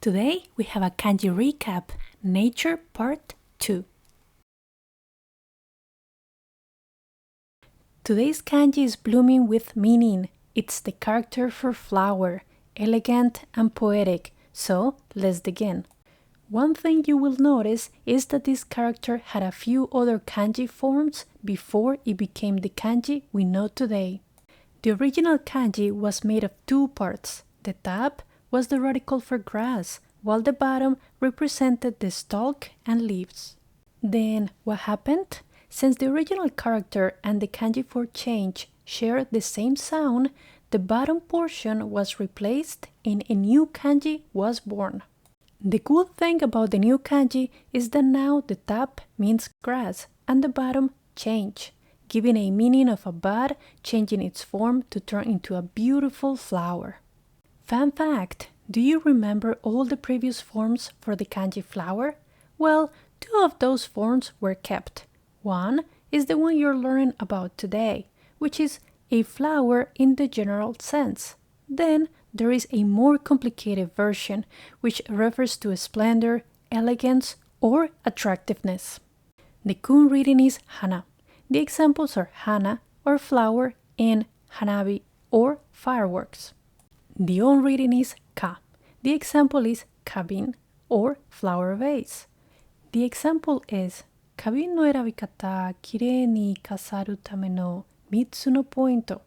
Today we have a kanji recap, Nature Part 2. Today's kanji is blooming with meaning. It's the character for flower, elegant and poetic, so let's begin. One thing you will notice is that this character had a few other kanji forms before it became the kanji we know today. The original kanji was made of two parts. The top was the radical for grass, while the bottom represented the stalk and leaves. Then, what happened? Since the original character and the kanji for change share the same sound, the bottom portion was replaced and a new kanji was born. The cool thing about the new kanji is that now the top means grass and the bottom change, giving a meaning of a bud changing its form to turn into a beautiful flower. Fun fact, do you remember all the previous forms for the kanji flower? Well, two of those forms were kept. One is the one you're learning about today, which is a flower in the general sense. Then there is a more complicated version, which refers to splendor, elegance, or attractiveness. The kun reading is hana. The examples are hana, or flower, and hanabi, or fireworks. The on reading is ka. The example is kabin, or flower vase. The example is kabin no erabikata kirei ni kasaru tame no mitsu no pointo.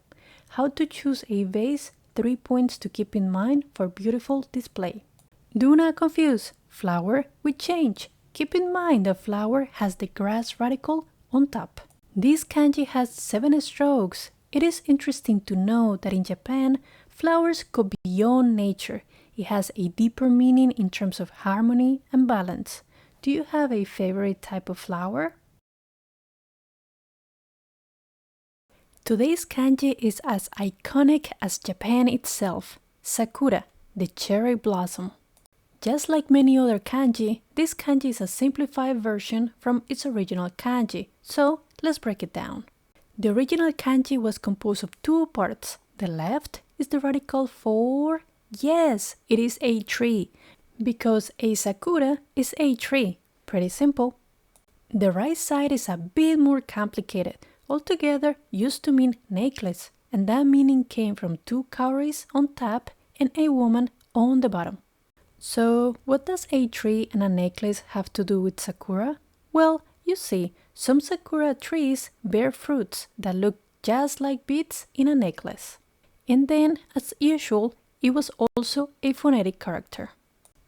How to choose a vase, 3 points to keep in mind for beautiful display. Do not confuse flower with change. Keep in mind the flower has the grass radical on top. This kanji has 7 strokes. It is interesting to know that in Japan, flowers go beyond nature. It has a deeper meaning in terms of harmony and balance. Do you have a favorite type of flower? Today's kanji is as iconic as Japan itself, sakura, the cherry blossom. Just like many other kanji, this kanji is a simplified version from its original kanji, so let's break it down. The original kanji was composed of two parts. The left is the radical for, yes, it is a tree, because a sakura is a tree. Pretty simple. The right side is a bit more complicated. Altogether used to mean necklace, and that meaning came from two cowries on top and a woman on the bottom. So, what does a tree and a necklace have to do with sakura? Well, you see, some sakura trees bear fruits that look just like beads in a necklace. And then, as usual, it was also a phonetic character.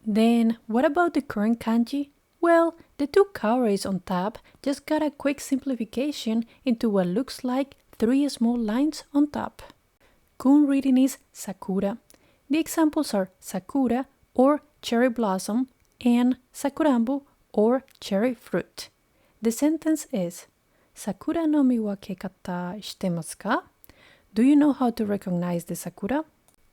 Then, what about the current kanji? Well, the two cowries on top just got a quick simplification into what looks like 3 small lines on top. Kun reading is sakura. The examples are sakura or cherry blossom and sakurambu or cherry fruit. The sentence is, Sakura no miwakekata shitemasu ka? Do you know how to recognize the sakura?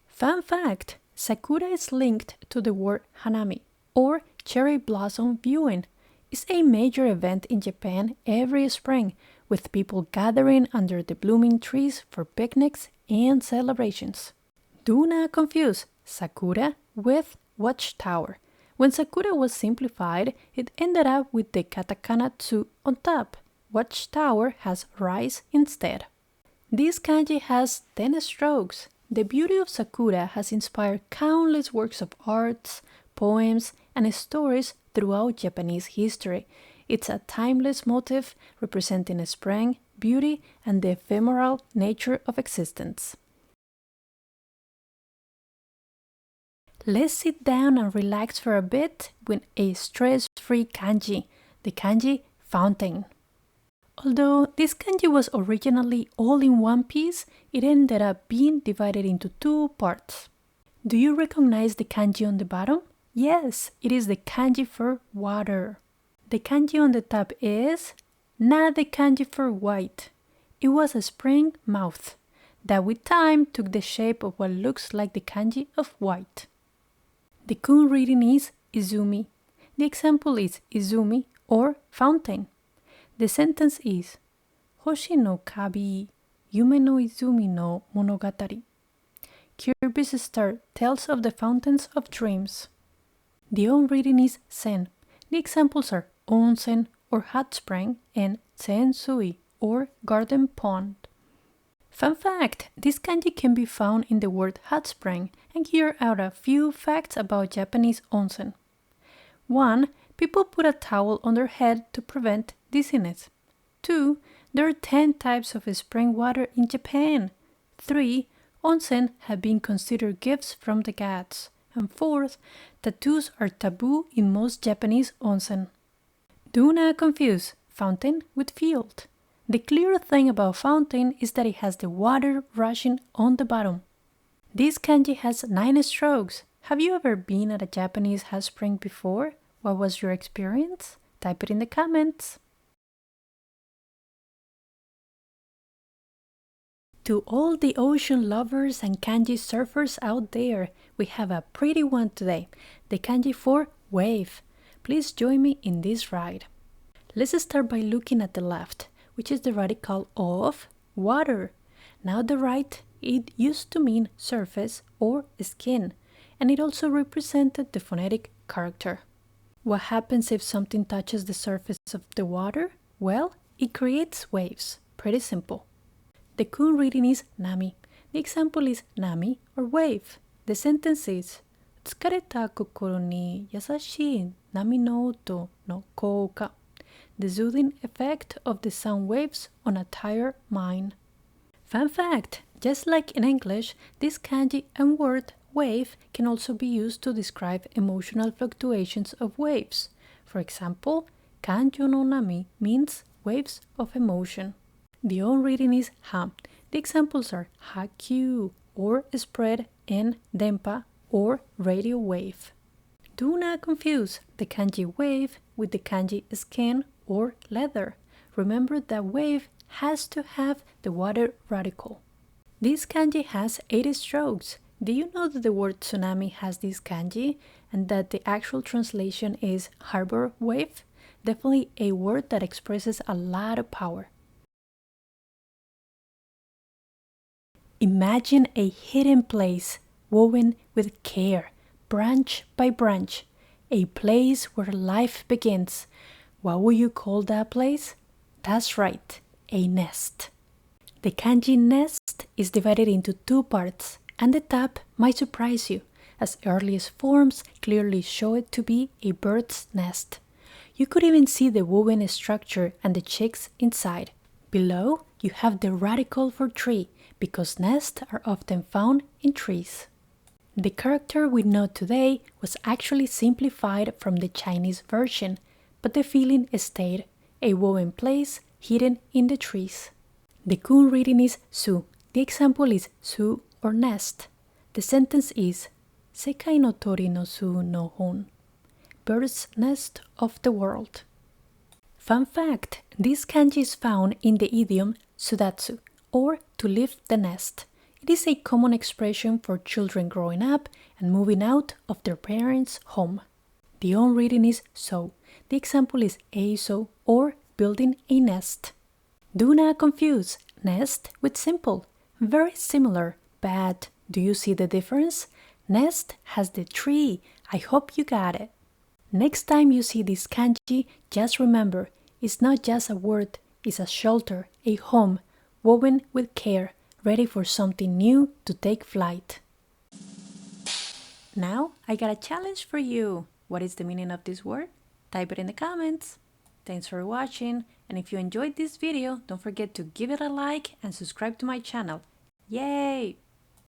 Fun fact, sakura is linked to the word hanami, or cherry blossom viewing. It's a major event in Japan every spring, with people gathering under the blooming trees for picnics and celebrations. Do not confuse sakura with watchtower. When sakura was simplified, it ended up with the katakana tsu on top. Watchtower has rise instead. This kanji has 10 strokes. The beauty of sakura has inspired countless works of arts, poems, and stories throughout Japanese history. It's a timeless motif representing spring, beauty, and the ephemeral nature of existence. Let's sit down and relax for a bit with a stress-free kanji, the kanji fountain. Although this kanji was originally all in one piece, it ended up being divided into 2 parts. Do you recognize the kanji on the bottom? Yes, it is the kanji for water. The kanji on the top is not the kanji for white. It was a spring mouth that with time took the shape of what looks like the kanji of white. The kun reading is izumi. The example is izumi or fountain. The sentence is Hoshi no kabi, yume no izumi no monogatari. Kirby's Star tells of the fountains of dreams. The on reading is sen. The examples are onsen or hot spring and sensui or garden pond. Fun fact, this kanji can be found in the word hot spring, and here are a few facts about Japanese onsen. 1. People put a towel on their head to prevent dizziness. 2. There are 10 types of spring water in Japan. 3. Onsen have been considered gifts from the gods. And 4th, tattoos are taboo in most Japanese onsen. Do not confuse fountain with field. The clear thing about fountain is that it has the water rushing on the bottom. This kanji has 9 strokes. Have you ever been at a Japanese hot spring before? What was your experience? Type it in the comments. To all the ocean lovers and kanji surfers out there, we have a pretty one today, the kanji for wave. Please join me in this ride. Let's start by looking at the left, which is the radical of water. Now the right, it used to mean surface or skin, and it also represented the phonetic character. What happens if something touches the surface of the water? Well, it creates waves. Pretty simple. The kun reading is nami. The example is nami or wave. The sentence is tsukareta kokoro ni yasashii nami no oto no kouka. The soothing effect of the sound waves on a tired mind. Fun fact, just like in English, this kanji and word wave can also be used to describe emotional fluctuations of waves. For example, kanjo no nami means waves of emotion. The on reading is ha. The examples are hakyu or spread and denpa or radio wave. Do not confuse the kanji wave with the kanji skin or leather. Remember that wave has to have the water radical. This kanji has 8 strokes. Do you know that the word tsunami has this kanji and that the actual translation is harbor wave? Definitely a word that expresses a lot of power. Imagine a hidden place woven with care, branch by branch, a place where life begins. What would you call that place? That's right, a nest. The kanji nest is divided into 2 parts, and the top might surprise you, as earliest forms clearly show it to be a bird's nest. You could even see the woven structure and the chicks inside. Below, you have the radical for tree, because nests are often found in trees. The character we know today was actually simplified from the Chinese version, but the feeling stayed, a woven place hidden in the trees. The kun reading is su. The example is su or nest. The sentence is sekai no tori no su no hon, bird's nest of the world. Fun fact, this kanji is found in the idiom sudatsu, or to leave the nest. It is a common expression for children growing up and moving out of their parents' home. The on reading is so. The example is eiso or building a nest. Do not confuse nest with simple. Very similar, but do you see the difference? Nest has the tree. I hope you got it. Next time you see this kanji, just remember, it's not just a word, it's a shelter, a home, woven with care, ready for something new to take flight. Now, I got a challenge for you. What is the meaning of this word? Type it in the comments. Thanks for watching, and if you enjoyed this video, don't forget to give it a like and subscribe to my channel. Yay!